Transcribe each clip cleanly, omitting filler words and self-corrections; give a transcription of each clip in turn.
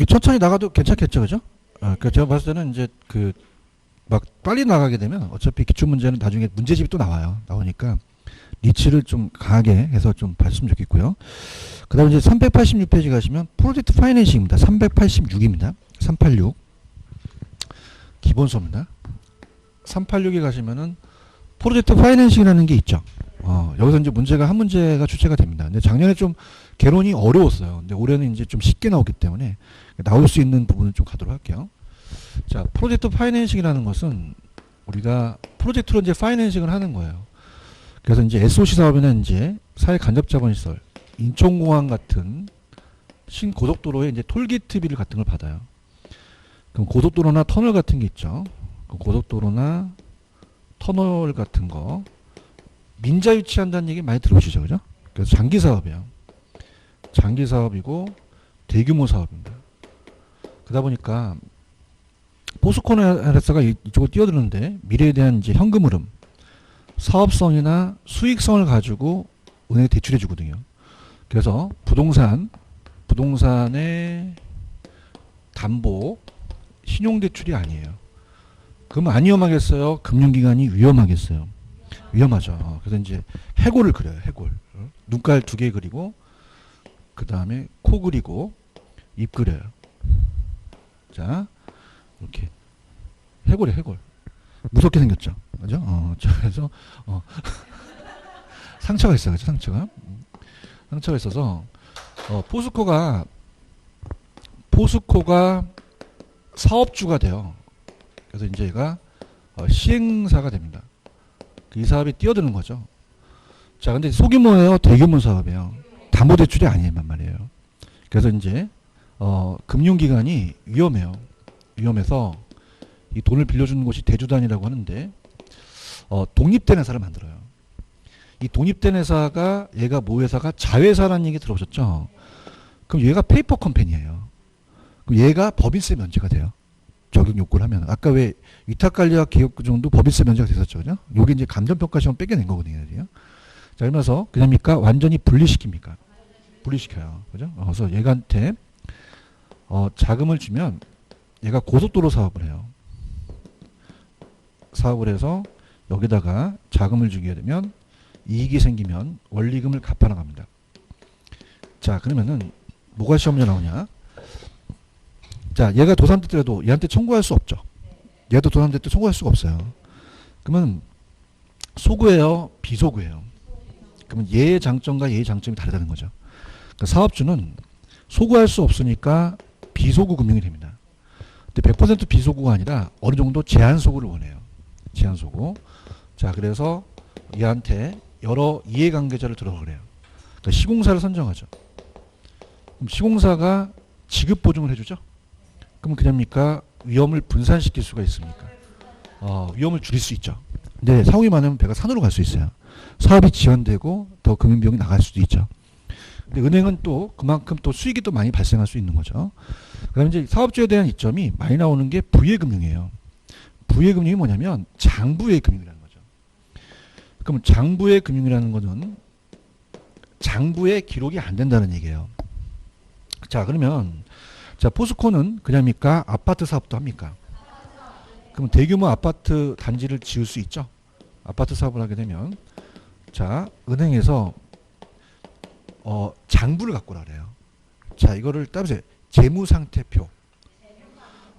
이게 천천히 나가도 괜찮겠죠, 그죠? 그 제가 봤을 때는 이제 그 막 빨리 나가게 되면 어차피 기출 문제는 나중에 문제집이 또 나오니까 리치를 좀 강하게 해서 좀 봤으면 좋겠고요. 그 다음에 이제 386페이지 가시면 프로젝트 파이낸싱입니다. 386입니다. 386. 기본 수업입니다. 386에 가시면은 프로젝트 파이낸싱이라는 게 있죠. 여기서 이제 문제가 한 문제가 출제가 됩니다. 근데 작년에 좀 개론이 어려웠어요. 근데 올해는 이제 좀 쉽게 나오기 때문에 나올 수 있는 부분을 좀 가도록 할게요. 자, 프로젝트 파이낸싱이라는 것은 우리가 프로젝트로 이제 파이낸싱을 하는 거예요. 그래서 이제 SOC 사업이나 이제 사회 간접자본시설, 인천공항 같은 신고속도로에 이제 톨게이트비를 같은 걸 받아요. 그럼 고속도로나 터널 같은 게 있죠. 고속도로나 터널 같은 거 민자 유치한다는 얘기 많이 들어보시죠, 그죠? 그래서 장기 사업이에요. 장기 사업이고 대규모 사업입니다. 그러다 보니까 포스코나 회사가 이쪽으로 뛰어드는데 미래에 대한 이제 현금 흐름, 사업성이나 수익성을 가지고 은행에 대출해 주거든요. 그래서 부동산의 담보, 신용대출이 아니에요. 그러면 안 위험하겠어요? 금융기관이 위험하겠어요? 위험하죠. 그래서 이제 해골을 그려요. 해골. 눈깔 2개 그리고 그 다음에 코 그리고 입 그려요. 자, 이렇게 해골이에요. 해골. 무섭게 생겼죠. 그죠? 그래서 상처가 있어요. 그죠? 상처가 있어서 포스코가 사업주가 돼요. 그래서 이제 얘가 시행사가 됩니다. 이 사업에 뛰어드는 거죠. 자, 근데 소규모예요, 대규모 사업이에요. 담보대출이 아니에요, 말이에요. 그래서 이제 금융기관이 위험해요. 위험해서 이 돈을 빌려주는 곳이 대주단이라고 하는데 독립된 회사를 만들어요. 이 독립된 회사가 얘가 모회사가 자회사라는 얘기 들어보셨죠? 그럼 얘가 페이퍼 컴퍼니예요. 그럼 얘가 법인세 면제가 돼요. 적용 요구를 하면. 아까 왜 위탁관리와 기업구조도 법인세 면제가 됐었죠. 그죠? 요게 이제 감정평가 시험 빼겨낸 거거든요. 자, 그러면서 그냥입니까? 완전히 분리시킵니까? 분리시켜요. 그죠? 그래서 얘한테 자금을 주면 얘가 고속도로 사업을 해요. 사업을 해서 여기다가 자금을 주게 되면 이익이 생기면 원리금을 갚아 나갑니다. 자, 그러면은 뭐가 시험 문제 나오냐? 자, 얘가 도산됐더라도 얘한테 청구할 수 없죠. 얘도 도산됐도 청구할 수가 없어요. 그러면 소구예요? 비소구예요? 그러면 얘의 장점과 얘의 장점이 다르다는 거죠. 그러니까 사업주는 소구할 수 없으니까 비소구 금융이 됩니다. 근데 100% 비소구가 아니라 어느 정도 제한 소구를 원해요. 제한 소구. 자, 그래서 얘한테 여러 이해관계자를 들어오래요. 그러니까 시공사를 선정하죠. 그럼 시공사가 지급 보증을 해주죠. 그럼 그냥입니까? 위험을 분산시킬 수가 있습니까? 위험을 줄일 수 있죠. 근데 상황이 많으면 배가 산으로 갈 수 있어요. 사업이 지연되고 더 금융비용이 나갈 수도 있죠. 근데 은행은 또 그만큼 또 수익이 또 많이 발생할 수 있는 거죠. 그다음에 이제 사업주에 대한 이점이 많이 나오는 게 부의금융이에요. 부의금융이 뭐냐면 장부의 금융이라는 거죠. 그럼 장부의 금융이라는 거는 장부에 기록이 안 된다는 얘기예요. 자, 그러면 자, 포스코는 그냥입니까? 아파트 사업도 합니까? 그럼 대규모 아파트 단지를 지을 수 있죠. 아파트 사업을 하게 되면 자, 은행에서 장부를 갖고 오라 그래요. 자, 이거를 따보세요. 재무상태표.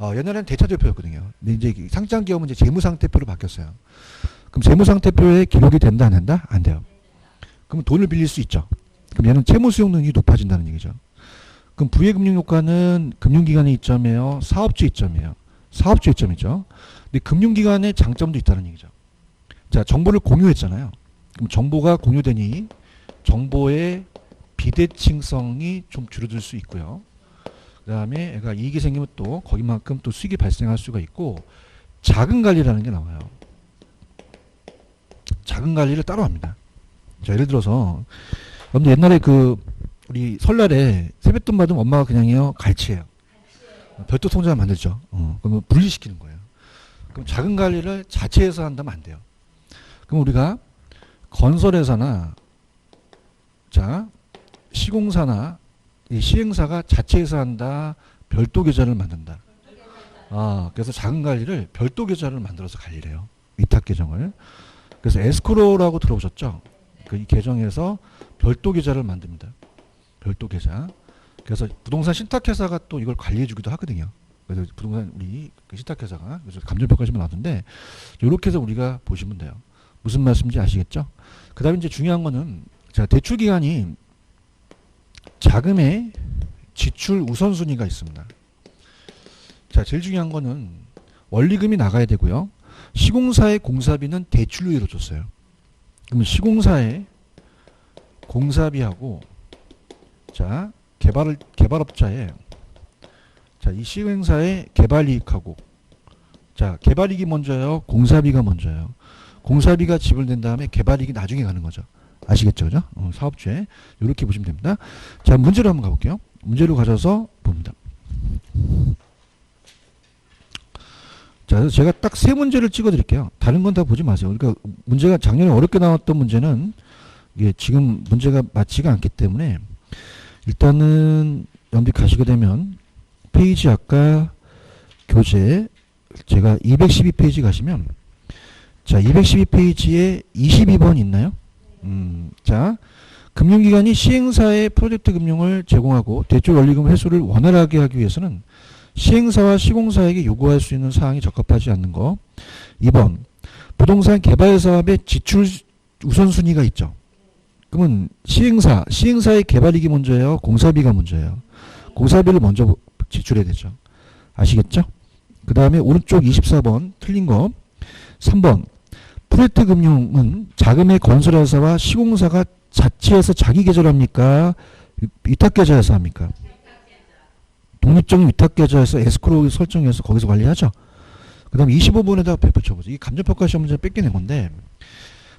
옛날에는 대차대표였거든요. 근데 이제 상장기업은 이제 재무상태표로 바뀌었어요. 그럼 재무상태표에 기록이 된다, 안 된다? 안 돼요. 그럼 돈을 빌릴 수 있죠. 그럼 얘는 채무 수용 능력이 높아진다는 얘기죠. 그럼 부의금융 효과는 금융기관의 이점이에요? 사업주 이점이에요? 사업주 이점이죠. 근데 금융기관의 장점도 있다는 얘기죠. 자, 정보를 공유했잖아요. 그럼 정보가 공유되니 정보의 비대칭성이 좀 줄어들 수 있고요. 그 다음에 애가 이익이 생기면 또 거기만큼 또 수익이 발생할 수가 있고 자금관리라는 게 나와요. 자금관리를 따로 합니다. 자, 예를 들어서 여러분들 옛날에 우리 설날에 세뱃돈 받으면 엄마가 그냥요 갈치예요. 별도 통장을 만들죠. 그러면 분리시키는 거예요. 그럼 자금관리를 자체에서 한다면 안 돼요. 그럼 우리가 건설회사나 자 시공사나 이 시행사가 자체에서 한다, 별도 계좌를 만든다. 그래서 자금 관리를 별도 계좌를 만들어서 관리해요. 위탁 계정을. 그래서 에스크로우라고 들어보셨죠? 이 계정에서 별도 계좌를 만듭니다. 별도 계좌. 그래서 부동산 신탁회사가 또 이걸 관리해주기도 하거든요. 그래서 부동산 우리 그 신탁회사가 그래서 감정평가 시험에 나왔는데 이렇게 해서 우리가 보시면 돼요. 무슨 말씀인지 아시겠죠? 그 다음에 이제 중요한 거는 자 대출 기간이 자금의 지출 우선순위가 있습니다. 자 제일 중요한 거는 원리금이 나가야 되고요. 시공사의 공사비는 대출로 이루어졌어요. 그럼 시공사의 공사비하고 자 개발업자의 자 이 시공사의 개발이익하고 자 개발이익이 먼저예요. 공사비가 먼저예요. 공사비가 지불된 다음에 개발이익이 나중에 가는 거죠. 아시겠죠, 그죠? 사업주에 이렇게 보시면 됩니다. 자 문제로 한번 가볼게요. 문제로 가셔서 봅니다. 자, 그래서 제가 딱 세 문제를 찍어드릴게요. 다른 건 다 보지 마세요. 그러니까 문제가 작년에 어렵게 나왔던 문제는 이게 지금 문제가 맞지가 않기 때문에 일단은 여러분들이 가시게 되면 페이지 아까 교재 제가 212페이지 가시면 자 212페이지에 22번 있나요? 자 금융기관이 시행사의 프로젝트 금융을 제공하고 대출 원리금 회수를 원활하게 하기 위해서는 시행사와 시공사에게 요구할 수 있는 사항이 적합하지 않는 거. 2번 부동산 개발 사업의 지출 우선순위가 있죠. 그러면 시행사의 개발이익이 먼저예요? 공사비가 먼저예요? 공사비를 먼저 지출해야 되죠. 아시겠죠? 그 다음에 오른쪽 24번 틀린 거. 3번 프로젝트 금융은 자금의 건설회사와 시공사가 자치해서 자기 계좌합니까? 위탁계좌에서 합니까? 독립적인 위탁계좌에서 에스크로우 설정해서 거기서 관리하죠. 그 다음에 25번에다가 붙여보죠. 이게 감정평가 시험 문제 뺏겨낸 건데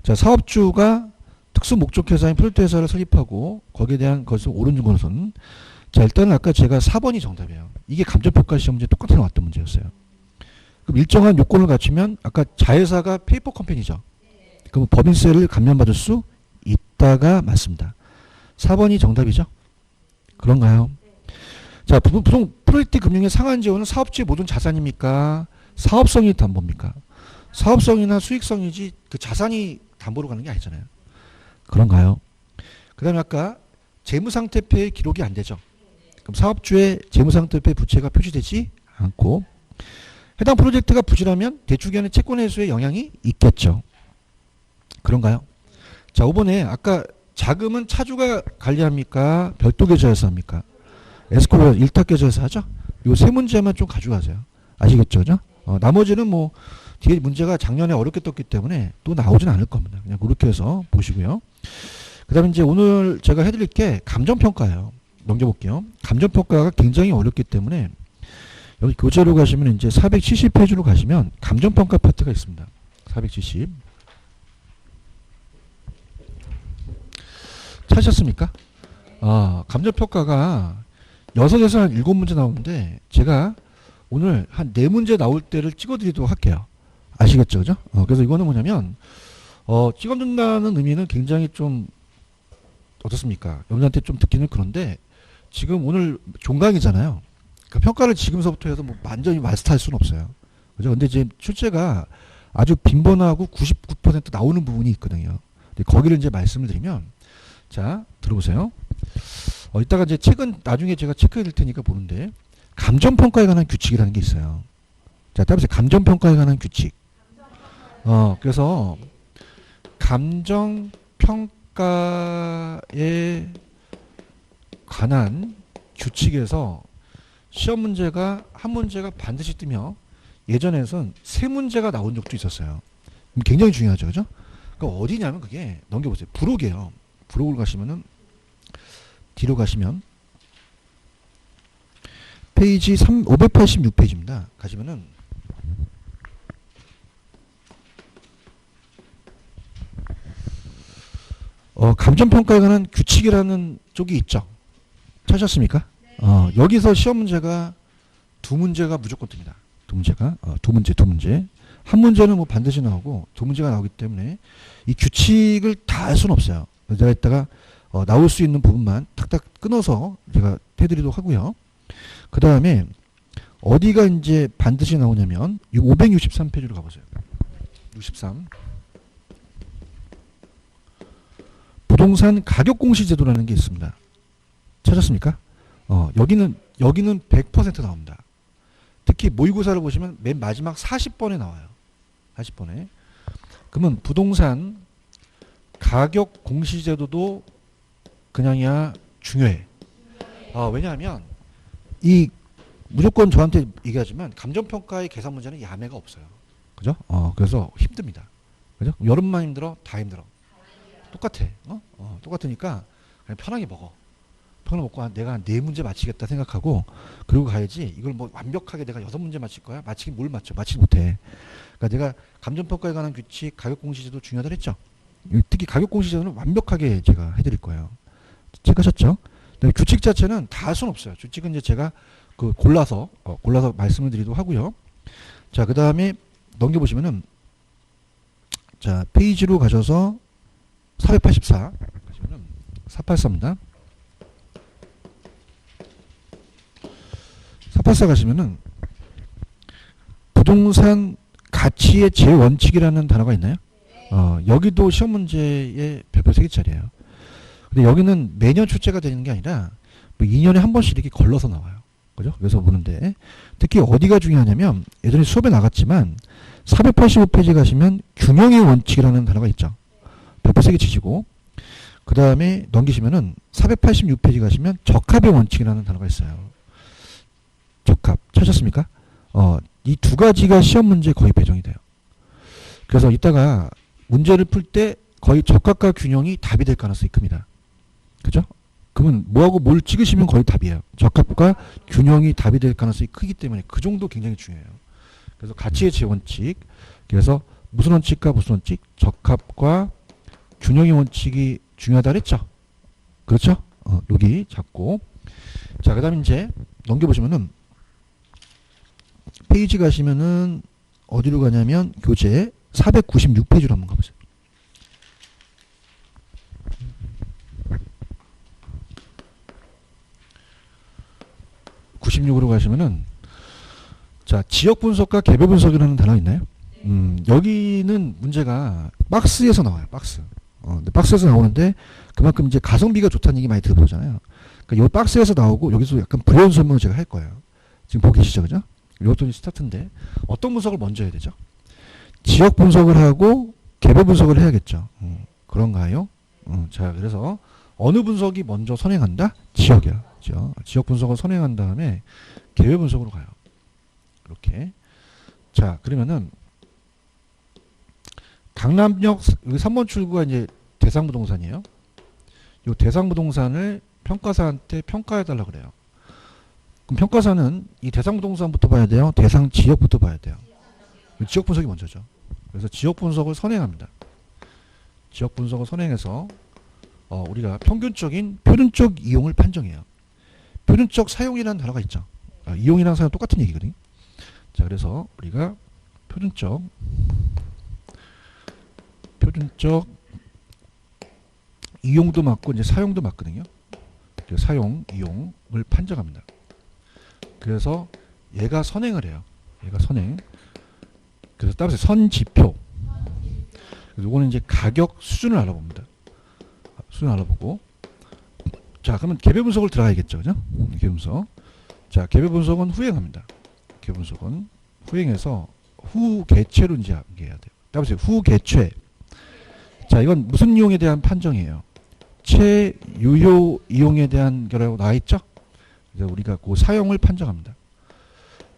자 사업주가 특수목적회사인 프로젝트회사를 설립하고 거기에 대한 것을 옳은 것은 자 일단은 아까 제가 4번이 정답이에요. 이게 감정평가 시험 문제 똑같이 나왔던 문제였어요. 그럼 일정한 요건을 갖추면 아까 자회사가 페이퍼 컴퍼니죠. 그럼 법인세를 감면받을 수 있다가 맞습니다. 4번이 정답이죠. 그런가요? 자, 프로젝트 금융의 상한 재원은 사업주의 모든 자산입니까? 사업성이 담보입니까? 사업성이나 수익성이지 그 자산이 담보로 가는 게 아니잖아요. 그런가요? 그 다음에 아까 재무상태표의 기록이 안 되죠. 그럼 사업주의 재무상태표의 부채가 표시되지 않고 해당 프로젝트가 부실하면 대출기관의 채권 회수에 영향이 있겠죠. 그런가요? 자, 5번에 아까 자금은 차주가 관리합니까? 별도 계좌에서 합니까? 에스크로우 일탁 계좌에서 하죠. 요 세 문제만 좀 가져가세요. 아시겠죠? 그죠? 나머지는 뭐 뒤에 문제가 작년에 어렵게 떴기 때문에 또 나오진 않을 겁니다. 그냥 그렇게 해서 보시고요. 그 다음에 이제 오늘 제가 해드릴 게 감정평가예요. 넘겨볼게요. 감정평가가 굉장히 어렵기 때문에 여기 교재로 가시면 이제 470페이지로 가시면 감정평가 파트가 있습니다. 470. 찾으셨습니까? 감정평가가 6에서 한 7문제 나오는데 제가 오늘 한 4문제 나올 때를 찍어드리도록 할게요. 아시겠죠? 그죠? 그래서 이거는 뭐냐면 찍어준다는 의미는 굉장히 좀 어떻습니까? 여러분한테 좀 듣기는 그런데 지금 오늘 종강이잖아요. 그러니까 평가를 지금서부터 해서 뭐 완전히 마스터할 수는 없어요. 그죠? 근데 지금 출제가 아주 빈번하고 99% 나오는 부분이 있거든요. 근데 거기를 이제 말씀을 드리면 자, 들어보세요. 이따가 이제 책은 나중에 제가 체크해 드릴 테니까 보는데 감정평가에 관한 규칙이라는 게 있어요. 자, 따라서 감정평가에 관한 규칙. 그래서 감정평가에 관한 규칙에서 시험 문제가 한 문제가 반드시 뜨며 예전에선 3문제가 나온 적도 있었어요. 굉장히 중요하죠. 그죠? 그러니까 어디냐면 그게 넘겨보세요. 부록이에요. 부록을 가시면은 뒤로 가시면 페이지 586페이지입니다. 가시면은 감정평가에 관한 규칙이라는 쪽이 있죠. 찾으셨습니까? 여기서 시험 문제가 2문제가 무조건 뜹니다. 2문제가 2문제. 한 문제는 뭐 반드시 나오고 2문제가 나오기 때문에 이 규칙을 다 알 수는 없어요. 제가 이따가 나올 수 있는 부분만 탁탁 끊어서 제가 해드리도록 하고요. 그 다음에 어디가 이제 반드시 나오냐면 563페이지로 가보세요. 63. 부동산 가격 공시 제도라는 게 있습니다. 찾았습니까? 여기는 100% 나옵니다. 특히 모의고사를 보시면 맨 마지막 40번에 나와요. 40번에. 그러면 부동산 가격 공시 제도도 그냥이야 중요해. 왜냐하면 이 무조건 저한테 얘기하지만 감정평가의 계산 문제는 야매가 없어요. 그죠? 그래서 힘듭니다. 그죠? 여름만 힘들어? 다 힘들어. 똑같아. 똑같으니까 그냥 편하게 먹어. 편하게 먹고 내가 한 4문제 맞히겠다 생각하고 그리고 가야지. 이걸 뭐 완벽하게 내가 6문제 맞힐 거야? 맞히긴 뭘 맞춰? 맞히지 못해. 그러니까 내가 감정평가에 관한 규칙, 가격공시제도 중요하다 했죠. 특히 가격공시제도는 완벽하게 제가 해드릴 거예요. 체크하셨죠? 규칙 자체는 다 할 수는 없어요. 규칙은 이제 제가 골라서 말씀을 드리도록 하고요. 자, 그 다음에 넘겨보시면은 자, 페이지로 가셔서 484 가시면은 484입니다. 484 가시면은 부동산 가치의 제원칙이라는 단어가 있나요? 여기도 시험 문제에 별표 3개짜리예요. 근데 여기는 매년 출제가 되는 게 아니라 뭐 2년에 한 번씩 이렇게 걸러서 나와요. 그죠? 그래서 보는데 특히 어디가 중요하냐면 예전에 수업에 나갔지만 485페이지 가시면 균형의 원칙이라는 단어가 있죠. 별표 3개 치시고 그 다음에 넘기시면은 486페이지 가시면 적합의 원칙이라는 단어가 있어요. 적합 찾으셨습니까? 이 두 가지가 시험 문제에 거의 배정이 돼요. 그래서 이따가 문제를 풀 때 거의 적합과 균형이 답이 될 가능성이 큽니다. 그죠? 그러면 뭐하고 뭘 찍으시면 거의 답이에요. 적합과 균형이 답이 될 가능성이 크기 때문에 그 정도 굉장히 중요해요. 그래서 가치의 제원칙. 그래서 무슨 원칙과 무슨 원칙? 적합과 균형의 원칙이 중요하다 그랬죠? 그렇죠? 여기 잡고. 자, 그 다음에 이제 넘겨보시면은 페이지 가시면은 어디로 가냐면 교재 496페이지로 한번 가보세요. (96으로) 가시면은 자, 지역 분석과 개별 분석이라는 단어가 있나요? 여기는 문제가 박스에서 나와요. 박스. 근데 박스에서 나오는데 그만큼 이제 가성비가 좋다는 얘기 많이 들어보잖아요. 그러니까 이 박스에서 나오고 여기서 약간 부연 설명을 제가 할 거예요. 지금 보고 계시죠, 그죠? 이것도 스타트인데 어떤 분석을 먼저 해야 되죠? 지역 분석을 하고 개별 분석을 해야겠죠. 그런가요? 자, 그래서 어느 분석이 먼저 선행한다? 지역이야. 그렇죠? 지역 분석을 선행한 다음에 개별 분석으로 가요. 이렇게. 자, 그러면은 강남역 3번 출구가 이제 대상부동산이에요. 이 대상부동산을 평가사한테 평가해달라 그래요. 그럼 평가사는 이 대상부동산부터 봐야 돼요? 대상 지역부터 봐야 돼요? 지역 분석이 먼저죠. 그래서 지역 분석을 선행합니다. 지역 분석을 선행해서 우리가 평균적인 표준적 이용을 판정해요. 표준적 사용이라는 단어가 있죠. 이용이랑 사용 똑같은 얘기거든요. 자, 그래서 우리가 표준적 이용도 맞고 이제 사용도 맞거든요. 사용, 이용을 판정합니다. 그래서 얘가 선행을 해요. 얘가 선행. 그래서 따라서 선지표. 요거는 이제 가격 수준을 알아봅니다. 수준을 알아보고. 자, 그러면 개별 분석을 들어가야겠죠. 그죠? 개별 분석. 자, 개별 분석은 후행합니다. 개별 분석은 후행해서 후 개최로 이제 해야 돼요. 따라서 후 개최. 자, 이건 무슨 이용에 대한 판정이에요? 최유효 이용에 대한 거라고 나와 있죠? 그래서 우리가 그 사용을 판정합니다.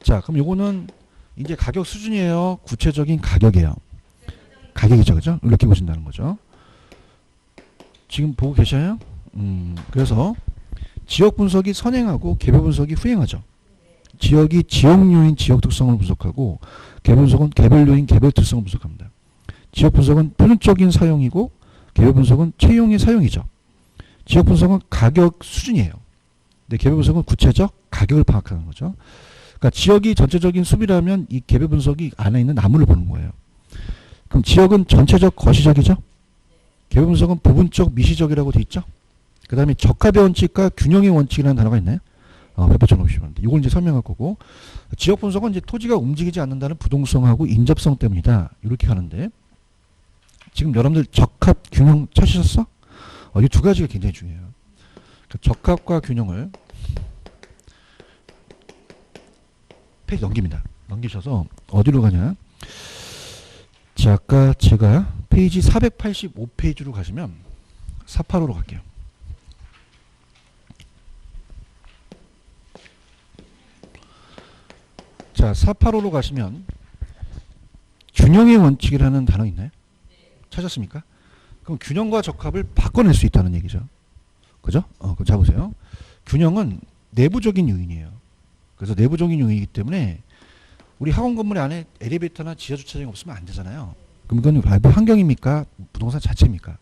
자, 그럼 요거는 이제 가격 수준이에요? 구체적인 가격이에요? 가격이죠. 그죠? 이렇게 보신다는 거죠. 지금 보고 계셔요? 그래서 지역 분석이 선행하고 개별 분석이 후행하죠. 지역이 지역 요인 지역 특성을 분석하고 개별 분석은 개별 요인 개별 특성을 분석합니다. 지역 분석은 표준적인 사용이고 개별 분석은 채용의 사용이죠. 지역 분석은 가격 수준이에요. 근데 개별 분석은 구체적 가격을 파악하는 거죠. 그러니까 지역이 전체적인 수비라면 이 개별 분석이 안에 있는 나무를 보는 거예요. 그럼 지역은 전체적 거시적이죠. 개별 분석은 부분적 미시적이라고 돼 있죠. 그 다음에 적합의 원칙과 균형의 원칙이라는 단어가 있나요? 몇 천 50원인데 이걸 이제 설명할 거고 지역 분석은 이제 토지가 움직이지 않는다는 부동성하고 인접성 때문이다 이렇게 하는데 지금 여러분들 적합 균형 찾으셨어? 이 두 가지가 굉장히 중요해요. 그러니까 적합과 균형을 페이지 넘깁니다. 넘기셔서 어디로 가냐? 자, 아까 제가 페이지 485페이지로 가시면 485로 갈게요. 자, 485로 가시면 균형의 원칙이라는 단어 있나요? 찾았습니까? 그럼 균형과 적합을 바꿔낼 수 있다는 얘기죠. 그죠? 그럼 자 보세요. 균형은 내부적인 요인이에요. 그래서 내부적인 요인이기 때문에 우리 학원 건물 안에 엘리베이터나 지하 주차장이 없으면 안 되잖아요. 그럼 이건 환경입니까? 부동산 자체입니까?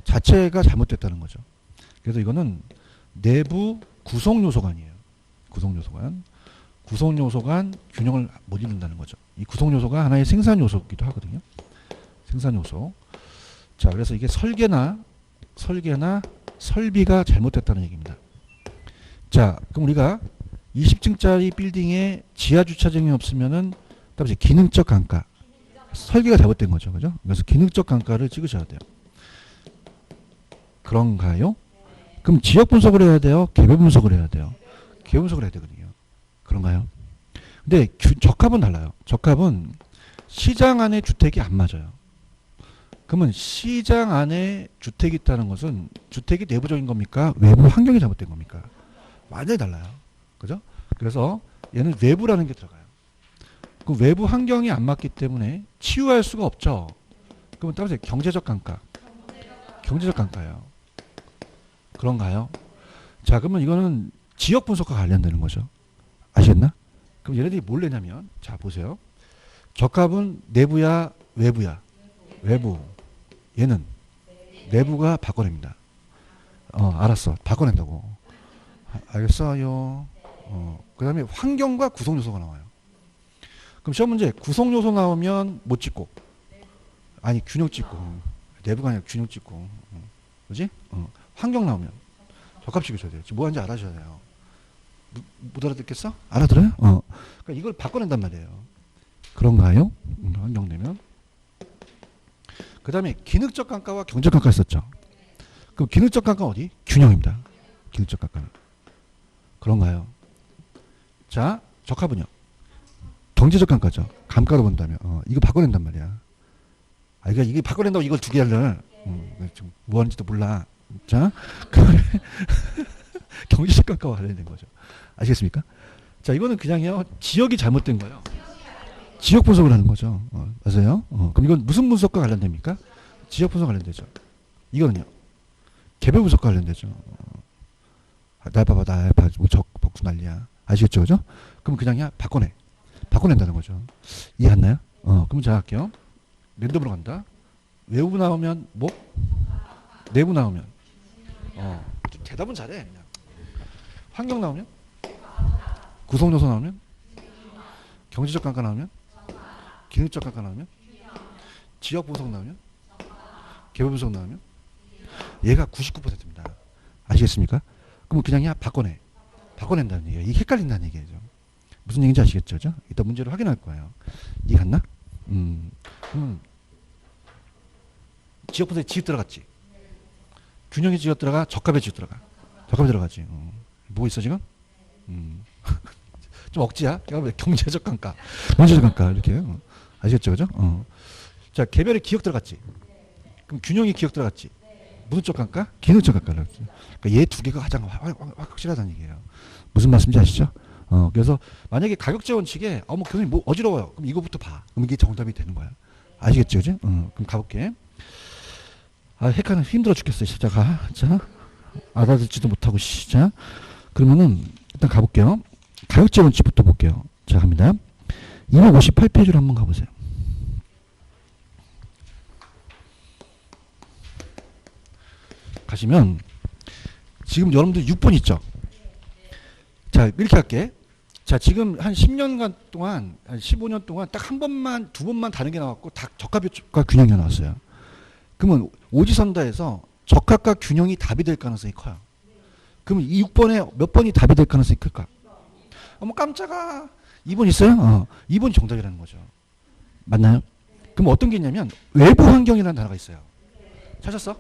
자체가 잘못됐다는 거죠. 그래서 이거는 내부 구성 요소간이에요. 구성 요소간. 구성 요소간 균형을 못 이룬다는 거죠. 이 구성 요소가 하나의 생산 요소이기도 하거든요. 생산 요소. 자, 그래서 이게 설계나 설비가 잘못됐다는 얘기입니다. 자, 그럼 우리가 20층짜리 빌딩에 지하 주차장이 없으면은 다음에 기능적 강가. 설계가 잘못된 거죠. 그죠? 그래서 기능적 강가를 찍으셔야 돼요. 그런가요? 그럼 지역 분석을 해야 돼요? 개별 분석을 해야 돼요? 개별 분석을 해야 되거든요. 그런가요? 근데 적합은 달라요. 적합은 시장 안에 주택이 안 맞아요. 그러면 시장 안에 주택이 있다는 것은 주택이 내부적인 겁니까? 외부 환경이 잘못된 겁니까? 완전히 달라요. 그죠? 그래서 얘는 외부라는 게 들어가요. 그 외부 환경이 안 맞기 때문에 치유할 수가 없죠. 그러면 따라서 경제적 강가. 경제적 강가예요. 그런가요? 자, 그러면 이거는 지역 분석과 관련되는 거죠. 아시겠나? 그럼 얘네들이 뭘 내냐면, 자, 보세요. 적합은 내부야, 외부야? 외부. 얘는 내부가 바꿔냅니다. 알았어. 바꿔낸다고. 알겠어요. 그 다음에 환경과 구성 요소가 나와요. 그럼 시험 문제 구성 요소 나오면 못 찍고, 아니 균형 찍고, 내부가 아니라 균형 찍고, 그지? 환경 나오면 적합 찍으셔야 돼요. 지금 뭐 하는지 알아셔야 돼요. 못 알아듣겠어? 알아들어요? 그러니까 이걸 바꿔낸단 말이에요. 그런가요? 환경 내면. 그 다음에 기능적 강가와 경제적 강가 있었죠. 그럼 기능적 강가는 어디? 균형입니다. 기능적 강가는. 그런가요? 자, 적합은요? 경제적 강가죠. 감가로 본다면. 이거 바꿔낸단 말이야. 그러니까 이게 바꿔낸다고 이걸 두 개를 지금 뭐 하는지도 몰라. 자, 경제적 강가와 관련된 거죠. 아시겠습니까? 자, 이거는 그냥요. 지역이 잘못된 거예요. 지역 분석을 하는 거죠. 맞아요? 그럼 이건 무슨 분석과 관련됩니까? 지역 분석 관련되죠. 이거는요. 개별 분석과 관련되죠. 날 봐봐, 뭐 복수 난리야. 아시겠죠? 그죠? 그럼 그냥요. 바꿔낸다는 거죠. 이해했나요? 그럼 제가 할게요. 랜덤으로 간다. 외부 나오면 뭐? 내부 나오면? 대답은 잘해. 그냥. 환경 나오면? 구성 요소 나오면? 경제적 강가 나오면? 기능적 강가 나오면? 지역 분석 나오면? 개별 분석 나오면? 얘가 99%입니다. 아시겠습니까? 그럼 그냥 바꿔낸다는 얘기예요. 이게 헷갈린다는 얘기죠. 무슨 얘기인지 아시겠죠? 그죠? 이따 문제를 확인할 거예요. 이해 갔나? 지역 분석에 지역 들어갔지? 균형의 지역 들어가? 적합의 지역 들어가? 적합에 들어가지. 뭐 있어 지금? 좀 억지야? 경제적 강가. 경제적 강가. 이렇게. 아시겠죠? 그죠? 자, 개별의 기억 들어갔지? 그럼 균형의 기억 들어갔지? 무슨 쪽 강가? 기능적 강가를. 그러니까 얘 두 개가 가장 확실하다는 얘기예요. 무슨 말씀인지 아시죠? 그래서 만약에 가격제 원칙에 뭐 교수님 뭐 어지러워요. 그럼 이거부터 봐. 그럼 이게 정답이 되는 거야. 아시겠죠? 그죠? 그럼 가볼게. 헷갈려. 힘들어 죽겠어. 시작아. 자, 알아듣지도 못하고 시작. 그러면은 일단 가볼게요. 가격제 원칙부터 볼게요. 자, 갑니다. 258페이지로 한번 가보세요. 가시면 지금 여러분들 6번 있죠? 자, 이렇게 할게. 자, 지금 한 10년간 동안, 한 15년 동안 딱 한 번만, 두 번만 다른 게 나왔고 다 적합과 균형이 나왔어요. 그러면 오지선다에서 적합과 균형이 답이 될 가능성이 커요. 그럼 이 6번에 몇 번이 답이 될 가능성이 클까? 어머 깜짝아. 2번 있어요? 2번이 정답이라는 거죠. 맞나요? 그럼 어떤 게 있냐면 외부 환경이라는 단어가 있어요. 찾았어?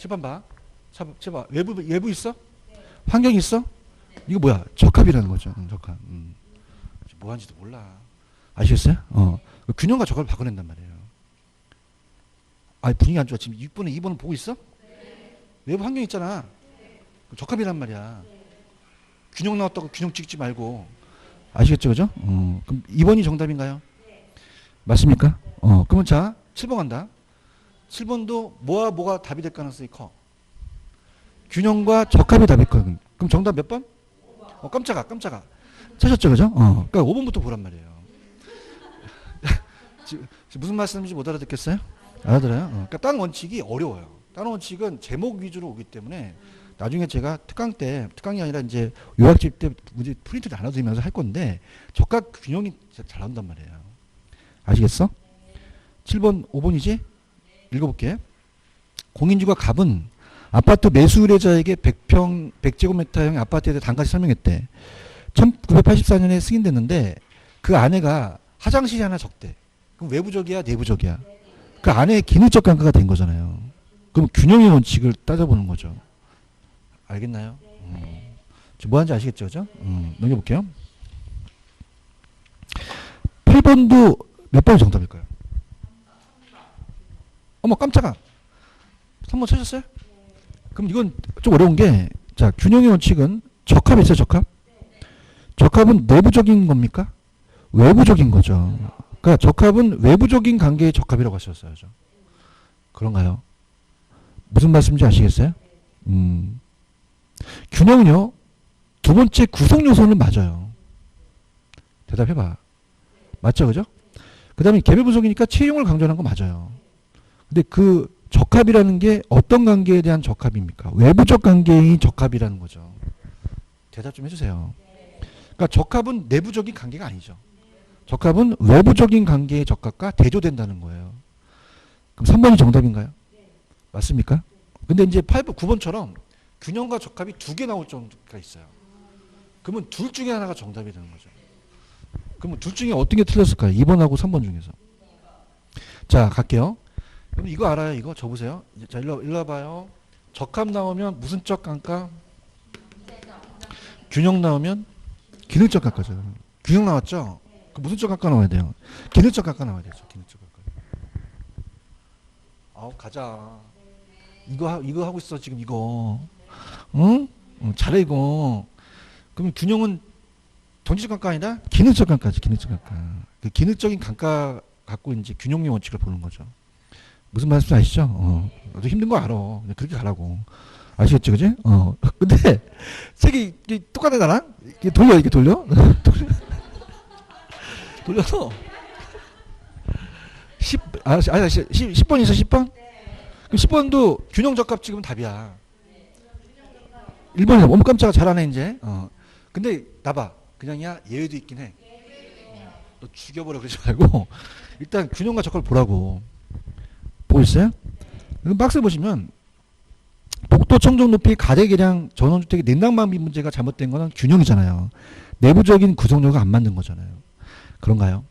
7번 봐. 7번. 외부 있어? 환경이 있어? 이거 뭐야? 적합이라는 거죠. 적합. 뭐 하는지도 몰라. 아시겠어요? 균형과 적합을 바꿔낸단 말이에요. 아, 분위기 안 좋아. 지금 6번에 2번은 보고 있어? 외부 환경 있잖아. 적합이란 말이야. 균형 나왔다고 균형 찍지 말고. 아시겠죠? 그죠? 그럼 2번이 정답인가요? 맞습니까? 그러면 자, 7번 간다. 7번도 뭐가 답이 될 가능성이 커? 균형과 적합이 답일 거거든. 그럼 정답 몇 번? 깜짝아. 찾았죠? 그죠? 그러니까 5번부터 보란 말이에요. 지금 무슨 말씀인지 못 알아듣겠어요? 알아들어요? 그러니까 다른 원칙이 어려워요. 다른 원칙은 제목 위주로 오기 때문에 나중에 제가 특강이 아니라 이제 요약집 때 문제 프린트 나눠드리면서 할 건데 적합 균형이 잘 나온단 말이에요. 아시겠어? 7번, 5번이지? 읽어볼게. 공인주가 갑은 아파트 매수 의뢰자에게 100제곱미터형 아파트에 대해 단가시 설명했대. 1984년에 승인됐는데 그 아내가 화장실이 하나 적대. 그럼 외부적이야, 내부적이야? 그 아내의 기능적 감가가 된 거잖아요. 그럼 균형의 원칙을 따져보는 거죠. 알겠나요? 지금 뭐 하는지 아시겠죠? 그죠? 넘겨볼게요. 8번도 몇 번이 정답일까요? 어머 깜짝아. 3번 찾았어요? 그럼 이건 좀 어려운 게, 자, 균형의 원칙은 적합이 있어요, 적합? 적합은 내부적인 겁니까? 외부적인 거죠. 그러니까 적합은 외부적인 관계의 적합이라고 하셨어야죠. 그런가요? 무슨 말씀인지 아시겠어요? 균형은요, 두 번째 구성 요소는 맞아요. 대답해봐. 맞죠, 그죠? 그 다음에 개별 분석이니까 채용을 강조하는 거 맞아요. 근데 그 적합이라는 게 어떤 관계에 대한 적합입니까? 외부적 관계의 적합이라는 거죠. 대답 좀 해주세요. 그러니까 적합은 내부적인 관계가 아니죠. 적합은 외부적인 관계의 적합과 대조된다는 거예요. 그럼 3번이 정답인가요? 맞습니까? 근데 이제 8번, 9번처럼 균형과 적합이 두 개 나올 정도가 있어요. 그러면 둘 중에 하나가 정답이 되는 거죠. 그러면 둘 중에 어떤 게 틀렸을까요? 2번하고 3번 중에서. 자, 갈게요. 그럼 이거 알아요? 이거 적으세요. 자, 일로 와봐요. 적합 나오면 무슨 적 감가? 균형 나오면 기능적 감가죠. 균형 나왔죠? 그 무슨 적 감가 나와야 돼요? 기능적 감가 나와야 되죠. 기능적 감가. 아우 가자. 이거 하고 있어 지금 이거. 응? 잘해 이거. 그럼 균형은 정치적 감가 아니라 기능적 감가지. 기능적 감가. 그 기능적인 감가 갖고 이제 균형의 원칙을 보는 거죠. 무슨 말씀인지 아시죠? 너도 힘든 거 알아. 그냥 그렇게 가라고. 아시겠죠, 그지? 근데 색이 똑같아 나랑? 이렇게 돌려? 돌려서 10번 있어, 10번? 그럼 10번도 균형 적합 지금 답이야. 1번이야. 어머 깜짝아 잘하네 이제. 근데 나봐. 그냥이야 예외도 있긴 해. 너 죽여버려 그러지 말고 일단 균형과 적합을 보라고. 보고 있어요? 그럼 박스 보시면 복도 청정 높이 가대 계량 전원주택의 냉난방비 문제가 잘못된 거는 균형이잖아요. 내부적인 구성력이 안 맞는 거잖아요. 그런가요?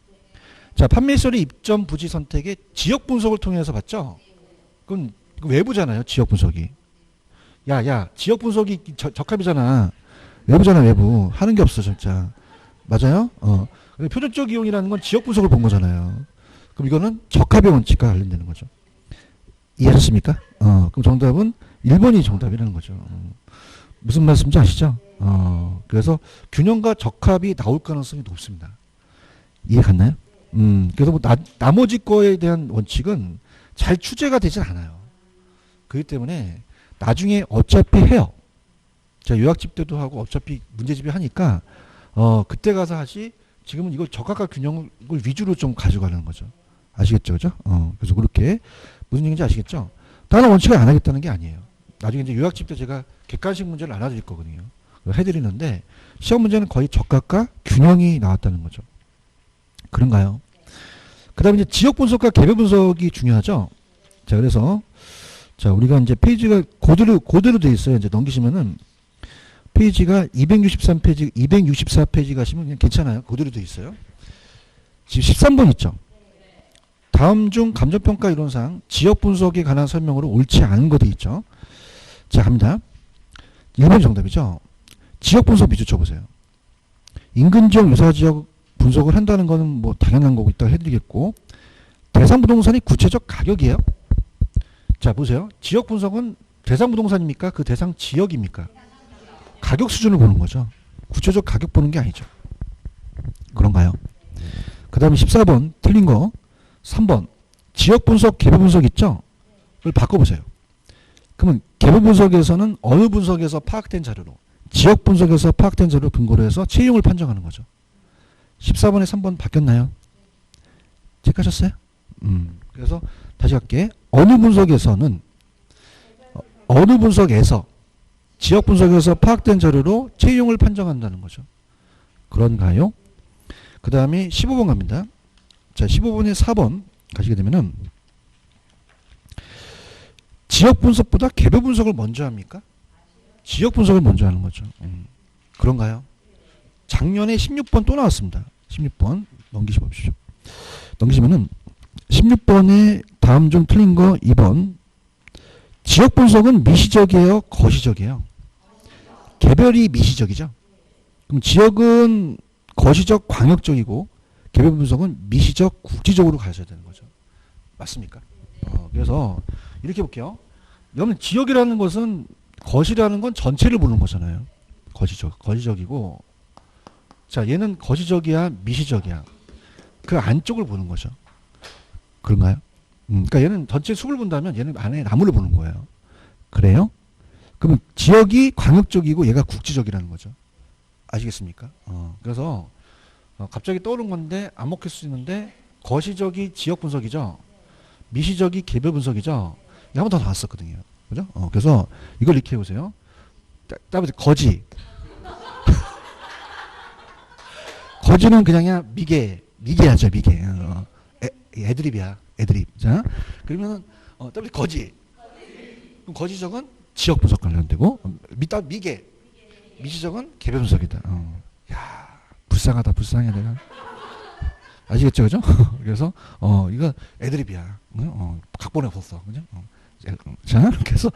자, 판매 시설의 입점 부지 선택의 지역 분석을 통해서 봤죠? 그건 외부잖아요. 지역 분석이. 야, 지역 분석이 적합이잖아. 외부잖아, 외부. 하는 게 없어, 진짜. 맞아요? 표준적 이용이라는 건 지역 분석을 본 거잖아요. 그럼 이거는 적합의 원칙과 관련되는 거죠. 이해하셨습니까? 그럼 정답은 1번이 정답이라는 거죠. 무슨 말씀인지 아시죠? 그래서 균형과 적합이 나올 가능성이 높습니다. 이해 갔나요? 그래서 뭐 나머지 거에 대한 원칙은 잘 추재가 되진 않아요. 그렇기 때문에 나중에 어차피 해요. 제가 요약집 때도 하고 어차피 문제집이 하니까 그때 가서 하지 지금은 이걸 적합과 균형을 위주로 좀 가져가는 거죠. 아시겠죠? 그죠? 그래서 그렇게 무슨 얘기인지 아시겠죠? 다른 원칙을 안 하겠다는 게 아니에요. 나중에 이제 요약집 때 제가 객관식 문제를 안 해드릴 거거든요. 해드리는데 시험 문제는 거의 적합과 균형이 나왔다는 거죠. 그런가요? 그 다음에 이제 지역 분석과 개별 분석이 중요하죠. 자, 그래서 자, 우리가 이제 페이지가 고대로 돼 있어요. 이제 넘기시면은 페이지가 263페이지, 264페이지 가시면 그냥 괜찮아요. 그대로 돼 있어요. 지금 13번 있죠. 다음 중 감정평가 이론상 지역 분석에 관한 설명으로 옳지 않은 것도 있죠. 자, 갑니다. 1번 정답이죠. 지역 분석 미주 쳐보세요. 인근 지역, 유사 지역 분석을 한다는 거는 뭐 당연한 거고 있다 해드리겠고, 대상 부동산이 구체적 가격이에요. 자, 보세요. 지역 분석은 대상 부동산입니까? 그 대상 지역입니까? 가격 수준을 보는 거죠. 구체적 가격 보는 게 아니죠. 그런가요? 그 다음에 14번 틀린 거. 3번 지역 분석, 개별 분석 있죠? 그걸 바꿔보세요. 그러면 개별 분석에서는 어느 분석에서 파악된 자료로, 지역 분석에서 파악된 자료를 근거로 해서 채용을 판정하는 거죠. 14번에 3번 바뀌었나요? 체크하셨어요? 그래서 다시 갈게. 어느 분석에서는, 어느 분석에서, 지역 분석에서 파악된 자료로 채용을 판정한다는 거죠. 그런가요? 그 다음에 15번 갑니다. 자, 15번에 4번 가시게 되면은, 지역 분석보다 개별 분석을 먼저 합니까? 지역 분석을 먼저 하는 거죠. 그런가요? 작년에 16번 또 나왔습니다. 16번 넘기십시오. 넘기시면은 16번에 다음 중 틀린 거 2번. 지역 분석은 미시적이에요? 거시적이에요? 개별이 미시적이죠. 그럼 지역은 거시적, 광역적이고 개별 분석은 미시적, 국지적으로 가셔야 되는 거죠. 맞습니까? 그래서 이렇게 볼게요. 여러분 지역이라는 것은, 거시라는 건 전체를 보는 거잖아요. 거시적이고, 자, 얘는 거시적이야, 미시적이야. 그 안쪽을 보는 거죠. 그런가요? 그러니까 얘는 전체 숲을 본다면 얘는 안에 나무를 보는 거예요. 그래요? 그러면 지역이 광역적이고 얘가 국지적이라는 거죠. 아시겠습니까? 그래서 갑자기 떠오른 건데 안 먹힐 수 있는데, 거시적이 지역 분석이죠. 미시적이 개별 분석이죠. 이게 한 번 더 나왔었거든요. 그죠? 그래서 이걸 이렇게 해보세요. 따라서 거지. 거지는 그냥 미개하죠, 미개. 애드립이야, 애드립. 자, 그러면 따라서 거지. 그럼 거지적은 지역 분석 관련되고, 미시적은 개별 분석이다. 야, 불쌍하다, 불쌍해 내가. 아시겠죠, 그죠? 그래서 이거 애드립이야. 각본에 없었어, 그죠? 자, 그래서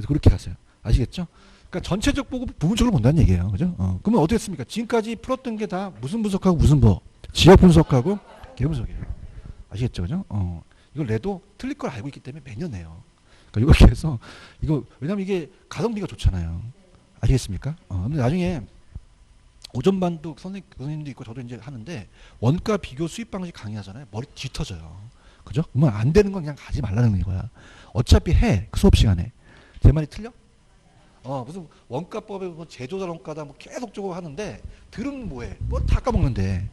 그렇게 가세요. 아시겠죠? 그러니까 전체적 보고 부분적으로 본다는 얘기예요, 그죠? 그러면 어떻게 했습니까? 지금까지 풀었던 게 다 무슨 분석하고 무슨 지역 분석하고 개별 분석이에요. 아시겠죠, 그죠? 이걸 내도 틀릴 걸 알고 있기 때문에 매년 내요. 그러니까 이렇게 해서 이거, 왜냐면 이게 가성비가 좋잖아요. 아시겠습니까? 근데 나중에 오전반도 선생님도 있고 저도 이제 하는데, 원가 비교 수입 방식 강의하잖아요. 머리 뒤터져요. 그죠? 그러면 안 되는 건 그냥 가지 말라는 거야. 어차피 그 수업 시간에. 제 말이 틀려? 무슨 원가법에 뭐 제조자 원가다 뭐 계속 저거 하는데, 들으면 뭐해? 뭐 다 까먹는데.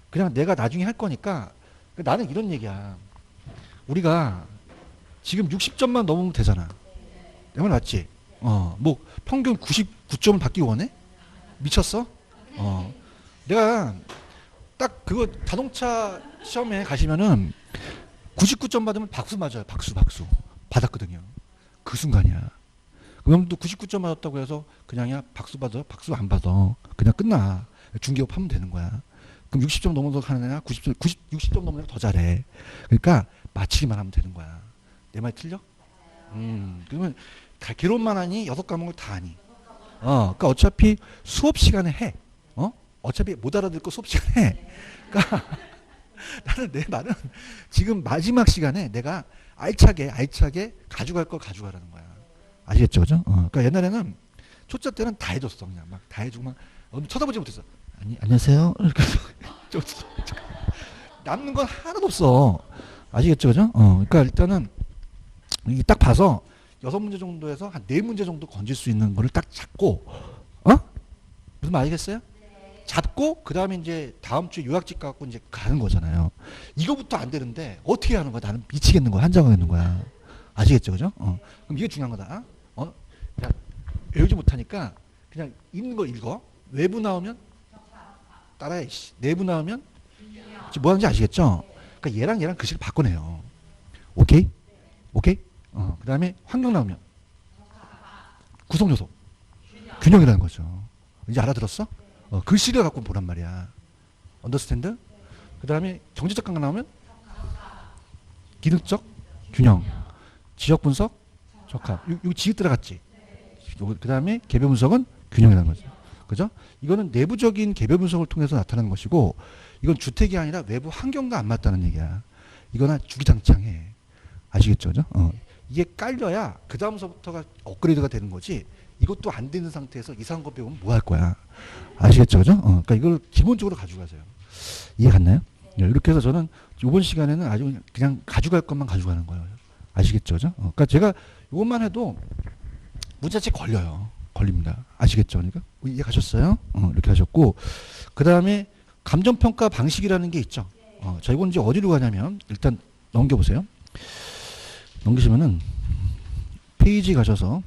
그냥 내가 나중에 할 거니까. 나는 이런 얘기야. 우리가 지금 60점만 넘으면 되잖아. 내 말 맞지? 뭐 평균 99점을 받기 원해? 미쳤어? 내가 딱 그거 자동차 시험에 가시면은 99점 받으면 박수 맞아요. 박수 받았거든요. 그 순간이야. 그럼 또 99점 맞았다고 해서 그냥이야 박수 받아? 박수 안 받아. 그냥 끝나. 중개업 하면 되는 거야. 그럼 60점 넘어서 하는 애가 60점 넘는 애가 더 잘해. 그러니까 맞히기만 하면 되는 거야. 내 말 틀려? 그러면 개론만 하니 6과목을 다 하니. 그러니까 어차피 수업 시간에 해. 어차피 못 알아들 거 수업 시간에 해. 그러니까 나는 내 말은 지금 마지막 시간에 내가 알차게 가져갈 거 가져가라는 거야. 아시겠죠, 그죠? 그러니까 옛날에는 초짜 때는 다 해줬어, 그냥 막 다 해주고 막 쳐다보지 못했어. 안녕하세요. 남는 건 하나도 없어. 아시겠죠, 그죠? 그러니까 일단은 딱 봐서 6문제 정도에서 한 4문제 정도 건질 수 있는 거를 딱 잡고, 무슨 말 아시겠어요? 잡고 그 다음에 이제 다음 주에 요약집 갖고 이제 가는 거잖아요. 이거부터 안 되는데 어떻게 하는 거야? 나는 미치겠는 거야. 한장하겠는 거야. 아시겠죠, 그죠? 그럼 이게 중요한 거다. 그냥 외우지 못하니까 그냥 읽는 거 읽어. 외부 나오면 따라해. 내부 나오면 지금 뭐 하는지 아시겠죠? 그러니까 얘랑 글씨를 바꿔내요. 오케이? 그 다음에 환경 나오면 구성 요소. 균형이라는 거죠. 이제 알아들었어? 글씨를 갖고 보란 말이야. 언더스탠드? 그 다음에 정제적 감각 나오면 기능적 균형, 지역 분석, 적합. 요 지읒 들어갔지. 그 다음에 개별 분석은 균형이라는 거죠. 그죠? 이거는 내부적인 개별 분석을 통해서 나타나는 것이고, 이건 주택이 아니라 외부 환경과 안 맞다는 얘기야. 이거나 주기장창해. 아시겠죠? 그죠? 이게 깔려야 그 다음서부터가 업그레이드가 되는 거지. 이것도 안 되는 상태에서 이상한 거 배우면 뭐 할 거야. 아시겠죠? 그죠? 그러니까 이걸 기본적으로 가져가세요. 이해 갔나요? 네, 이렇게 해서 저는 이번 시간에는 아주 그냥 가져갈 것만 가져가는 거예요. 아시겠죠? 그죠? 그러니까 제가 이것만 해도 문자책 걸려요. 걸립니다. 아시겠죠? 그러니까 이해 가셨어요? 이렇게 하셨고, 그 다음에 감정평가 방식이라는 게 있죠. 자, 이건 이제 어디로 가냐면, 일단 넘겨보세요. 넘기시면은 페이지 가셔서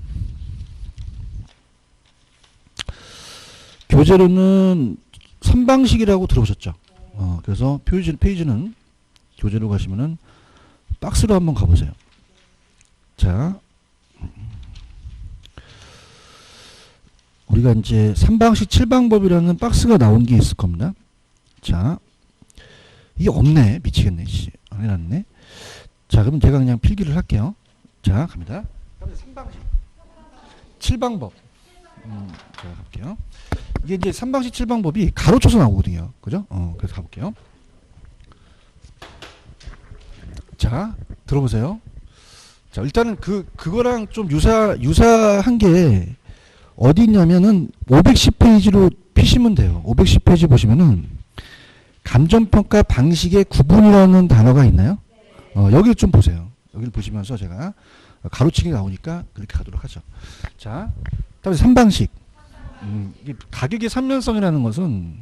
교재로는 3방식이라고 들어보셨죠? 그래서 페이지는 교재로 가시면은 박스로 한번 가보세요. 자, 우리가 이제 3방식 7방법이라는 박스가 나온 게 있을 겁니다. 자, 이게 없네. 미치겠네. 안 해놨네. 자, 그럼 제가 그냥 필기를 할게요. 자, 갑니다. 3방식 7방법. 자, 갈게요. 이게 이제 3방식 7방법이 가로쳐서 나오거든요. 그죠? 그래서 가볼게요. 자, 들어보세요. 자, 일단은 그거랑 좀 유사한 게 어디 있냐면은 510페이지로 피시면 돼요. 510페이지 보시면은 감정평가 방식의 구분이라는 단어가 있나요? 여기를 좀 보세요. 여기를 보시면서 제가 가로치기 나오니까 그렇게 가도록 하죠. 자, 다음에 3방식. 이게 가격의 3면성이라는 것은,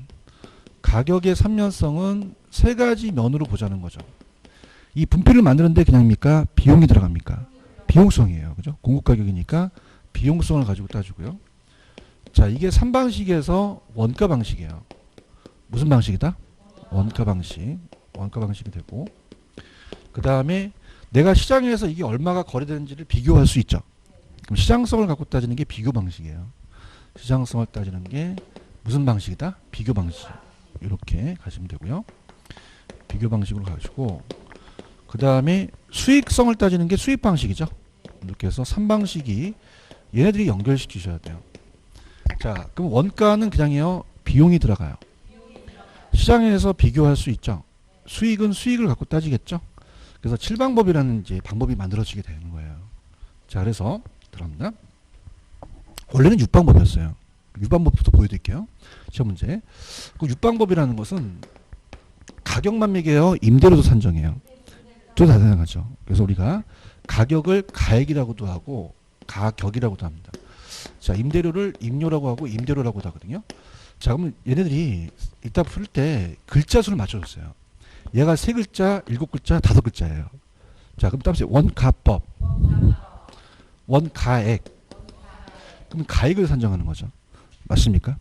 가격의 3면성은 세 가지 면으로 보자는 거죠. 이 분필을 만드는데 그냥입니까? 비용이 들어갑니까? 비용성이에요. 그죠? 공급 가격이니까 비용성을 가지고 따지고요. 자, 이게 3방식에서 원가 방식이에요. 무슨 방식이다? 원가 방식. 원가 방식이 되고, 그 다음에 내가 시장에서 이게 얼마가 거래되는지를 비교할 수 있죠. 그럼 시장성을 갖고 따지는 게 비교 방식이에요. 시장성을 따지는 게 무슨 방식이다? 비교 방식. 이렇게 가시면 되고요. 비교 방식으로 가시고, 그 다음에 수익성을 따지는 게 수익 방식이죠. 이렇게 해서 3방식이 얘네들이 연결시키셔야 돼요. 자, 그럼 원가는 그냥요, 비용이 들어가요. 시장에서 비교할 수 있죠. 수익은 수익을 갖고 따지겠죠. 그래서 7방법이라는 이제 방법이 만들어지게 되는 거예요. 자, 그래서 들어갑니다. 원래는 6방법이었어요. 6방법부터 보여드릴게요. 시험 문제. 그 6방법이라는 것은 가격만 매겨요, 임대료도 산정해요. 둘 다 다양하죠. 그래서 우리가 가격을 가액이라고도 하고 가격이라고도 합니다. 자, 임대료를 임료라고 하고 임대료라고도 하거든요. 자, 그러면 얘네들이 이따 풀 때 글자 수를 맞춰줬어요. 얘가 3글자, 7글자, 5글자예요. 자, 그럼 따라서 원가법, 원가액. 그럼 가액을 산정하는 거죠. 맞습니까?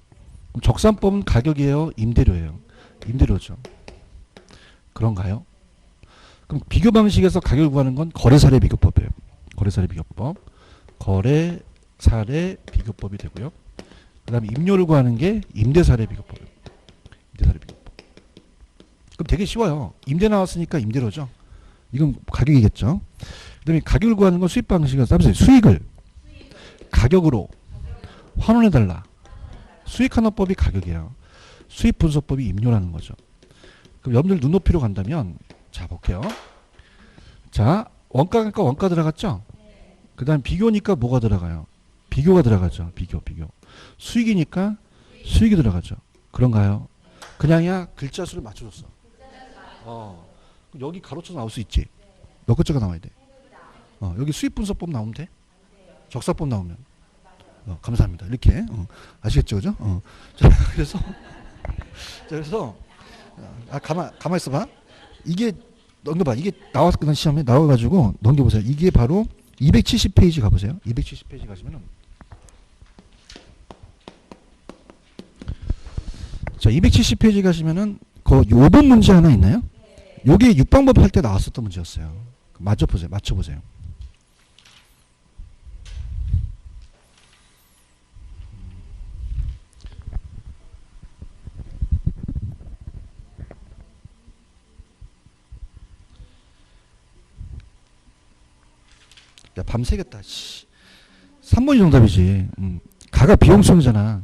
그럼 적산법은 가격이에요, 임대료예요? 임대료죠. 그런가요? 그럼 비교 방식에서 가격을 구하는 건 거래사례 비교법이에요. 거래사례 비교법. 거래사례 비교법이 되고요. 그 다음에 임료를 구하는 게 임대사례 비교법이에요. 임대사례 비교법. 그럼 되게 쉬워요. 임대 나왔으니까 임대료죠. 이건 가격이겠죠. 그 다음에 가격을 구하는 건 수입 방식에서 수익을 가격으로 환원해달라. 수익환원법이 가격이에요. 수입 분석법이 임료라는 거죠. 그럼 여러분들 눈높이로 간다면, 자, 볼게요. 자, 원가니까 원가 들어갔죠? 그 다음 비교니까 뭐가 들어가요? 비교가 들어가죠. 비교. 수익이니까 수익이 들어가죠. 그런가요? 그냥이야 글자 수를 맞춰줬어. 여기 가로쳐 나올 수 있지. 몇 글자가 나와야 돼? 여기 수입 분석법 나오면 돼? 적사법 나오면. 감사합니다. 이렇게. 아시겠죠? 그죠? 자, 그래서 가만 있어봐. 이게 넘겨봐. 이게 나왔거든. 시험에 나와가지고 넘겨보세요. 이게 바로 270페이지 가보세요. 270페이지 가시면은, 자, 270페이지 가시면은 그 요번 문제 하나 있나요? 요게 6방법 할 때 나왔었던 문제였어요. 맞춰보세요. 야, 밤새겠다. 씨. 3번이 정답이지. 가가 비용성이잖아.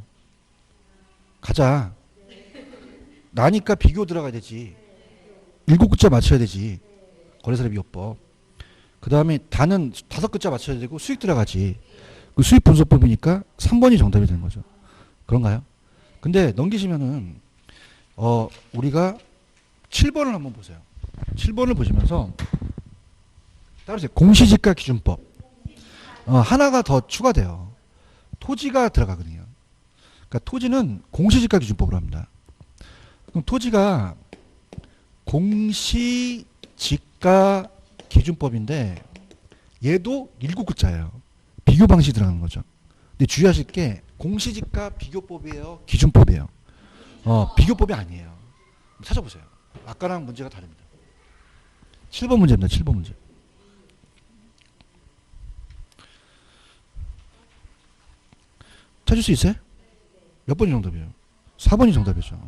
가자. 나니까 비교 들어가야 되지. 7글자 맞춰야 되지. 거래사례비교법. 그 다음에 다는 5글자 맞춰야 되고 수익 들어가지. 그 수익 분석법이니까 3번이 정답이 되는 거죠. 그런가요? 근데 넘기시면은 우리가 7번을 한번 보세요. 7번을 보시면서 따르세요. 공시지가 기준법. 하나가 더 추가돼요. 토지가 들어가거든요. 그러니까 토지는 공시지가 기준법으로 합니다. 그럼 토지가 공시지가 기준법인데 얘도 7글자예요. 비교 방식이 들어가는 거죠. 근데 주의하실 게 공시지가 비교법이에요? 기준법이에요? 비교법이 아니에요. 찾아보세요. 아까랑 문제가 다릅니다. 7번 문제입니다. 7번 문제. 찾을 수 있어요? 몇 번이 정답이에요? 4번이 정답이죠.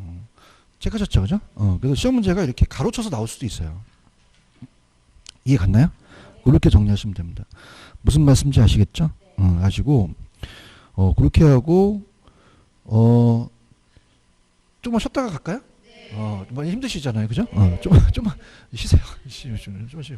체크하셨죠, 그죠? 그래서 시험 문제가 이렇게 가로쳐서 나올 수도 있어요. 이해 갔나요? 그렇게 정리하시면 됩니다. 무슨 말씀인지 아시겠죠? 아시고, 그렇게 하고, 조금만 쉬었다가 갈까요? 많이 힘드시잖아요, 그죠? 좀만 쉬세요. 좀만 쉬세요.